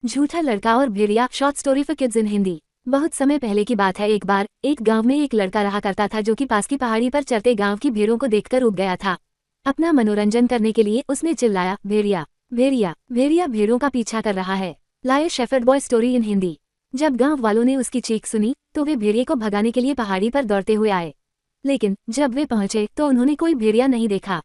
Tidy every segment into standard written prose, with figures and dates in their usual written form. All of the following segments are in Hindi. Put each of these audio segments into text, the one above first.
झूठा लड़का और भेड़िया short story for kids in Hindi. बहुत समय पहले की बात है। एक बार एक गांव में एक लड़का रहा करता था जो कि पास की पहाड़ी पर चरते गांव की भेड़ों को देखकर उब गया था। अपना मनोरंजन करने के लिए उसने चिल्लाया, भेड़िया भेड़िया भेड़िया भेड़ों का पीछा कर रहा है। लाए shepherd boy story in Hindi. जब गांव वालों ने उसकी चीख सुनी तो वे भेड़िए को भगाने के लिए पहाड़ी पर दौड़ते हुए आए, लेकिन जब वे पहुंचे तो उन्होंने कोई भेड़िया नहीं देखा।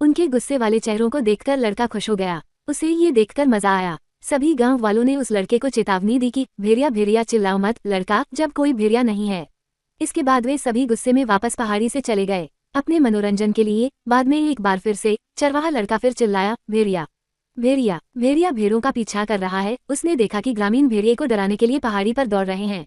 उनके गुस्से वाले चेहरों को देखकर लड़का खुश हो गया। उसे ये देखकर मजा आया। सभी गांव वालों ने उस लड़के को चेतावनी दी कि भेड़िया भेड़िया चिल्लाओ मत लड़का, जब कोई भेड़िया नहीं है। इसके बाद वे सभी गुस्से में वापस पहाड़ी से चले गए अपने मनोरंजन के लिए। बाद में एक बार फिर से चरवाहा लड़का फिर चिल्लाया, भेड़िया भेड़िया भेड़िया भेड़ों का पीछा कर रहा है। उसने देखा कि ग्रामीण भेड़िए को डराने के लिए पहाड़ी पर दौड़ रहे हैं।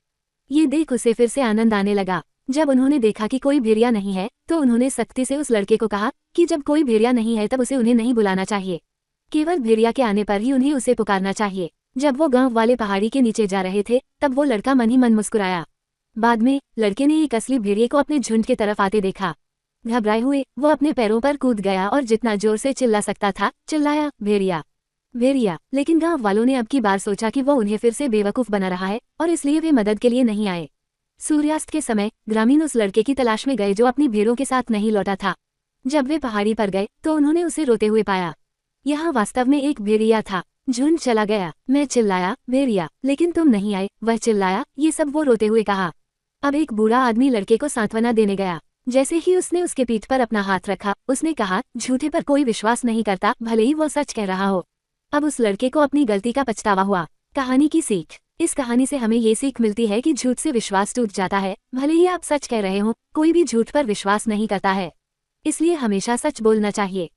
ये देख उसे फिर से आनंद आने लगा। जब उन्होंने देखा कि कोई भेड़िया नहीं है तो उन्होंने सख्ती से उस लड़के को कहा कि जब कोई भेड़िया नहीं है तब उसे उन्हें नहीं बुलाना चाहिए, केवल भेड़िया के आने पर ही उन्हें उसे पुकारना चाहिए। जब वो गांव वाले पहाड़ी के नीचे जा रहे थे तब वो लड़का मन ही मन मुस्कुराया। बाद में लड़के ने एक असली भेड़िए को अपने झुंड की तरफ आते देखा। घबराए हुए वो अपने पैरों पर कूद गया और जितना जोर से चिल्ला सकता था चिल्लाया, भेड़िया भेड़िया। लेकिन गांव वालों ने अब की बार सोचा कि वो उन्हें फिर से बेवकूफ बना रहा है और इसलिए वे मदद के लिए नहीं आए। सूर्यास्त के समय ग्रामीण उस लड़के की तलाश में गए जो अपनी भेड़ों के साथ नहीं लौटा था। जब वे पहाड़ी पर गए तो उन्होंने उसे रोते हुए पाया। यहाँ वास्तव में एक भेड़िया था। झुंड चला गया। मैं चिल्लाया, भेड़िया, लेकिन तुम नहीं आए। वह चिल्लाया। ये सब वो रोते हुए कहा। अब एक बूढ़ा आदमी लड़के को सांत्वना देने गया। जैसे ही उसने उसके पीठ पर अपना हाथ रखा उसने कहा, झूठे पर कोई विश्वास नहीं करता, भले ही वो सच कह रहा हो। अब उस लड़के को अपनी गलती का पछतावा हुआ। कहानी की सीख। इस कहानी से हमें ये सीख मिलती है कि झूठ से विश्वास टूट जाता है। भले ही आप सच कह रहे हो, कोई भी झूठ पर विश्वास नहीं करता है। इसलिए हमेशा सच बोलना चाहिए।